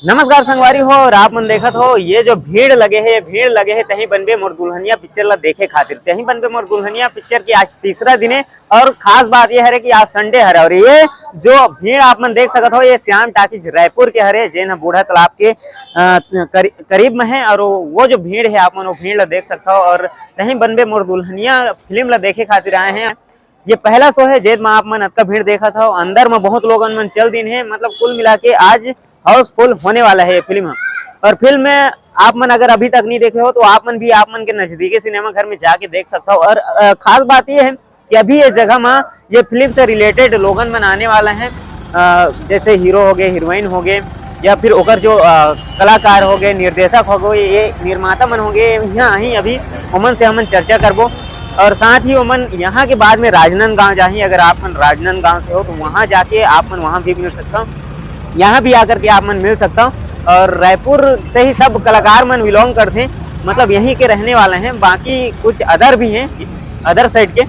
नमस्कार संगवारी हो और आप मन देखत हो ये जो भीड़ लगे है तही बनबे मोर दुल्हनिया पिक्चर ला देखे खातिर। तही बनबे मोर दुल्हनिया पिक्चर की आज तीसरा दिन है और खास बात ये है कि आज संडे हरे और ये जो भीड़ आप मन देख सकत हो ये श्याम टाकीज रायपुर के हरे जेन बूढ़ा तालाब के करीब में है। और वो जो भीड़ है आप मन वो भीड़ ला देख सकते हो और तही बनबे मोर दुल्हनिया फिल्म ला देखे खातिर आए हैं। ये पहला शो है जेद में आप मन अतका भीड़ देखा था, अंदर में बहुत लोग मन चल दिन है, मतलब कुल मिला के आज हाउसफुल होने वाला है ये फिल्म। और फिल्म में आप मन अगर अभी तक नहीं देखे हो तो आप मन के नजदीकी सिनेमा घर में जाके देख सकता हो। और खास बात ये है कि अभी ये जगह में ये फिल्म से रिलेटेड लोगन मन आने वाला है, जैसे हीरो हो गए, हीरोइन हो गए, या फिर ओकर जो कलाकार हो गए, निर्देशक हो गए, ये निर्माता मन हो गए, यहाँ ही अभी उमन से हमन चर्चा करबो। और साथ ही उमन यहाँ के बाद में राजनांदगांव जाही, अगर आप मन राजनांदगांव से हो तो वहाँ जाके आप मन वहाँ भी मिल सकता हो, यहाँ भी आकर के आप मन मिल सकता हो। और रायपुर से ही सब कलाकार मन बिलोंग करते हैं, मतलब यहीं के रहने वाले हैं, बाकी कुछ अदर भी हैं अदर साइड के,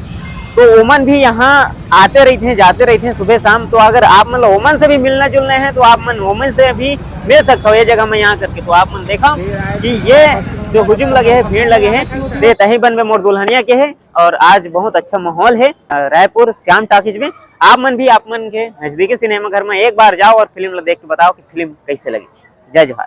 तो ओमन भी यहाँ आते रहते हैं जाते रहते हैं सुबह शाम। तो अगर आप मतलब ओमन से भी मिलना जुलना है तो आप मन ओमन से भी मिल सकते हो ये जगह में यहाँ करके। तो आप मन देखा कि ये जो हुजूम लगे हैं, भीड़ लगे हैं, ये तही बनबे मोर दुल्हनिया के है। और आज बहुत अच्छा माहौल है रायपुर श्याम टाकीज में। आप मन भी आप मन के नजदीकी सिनेमा घर में एक बार जाओ और फिल्म देख के बताओ कि फिल्म कैसे लगी। जय जोहार।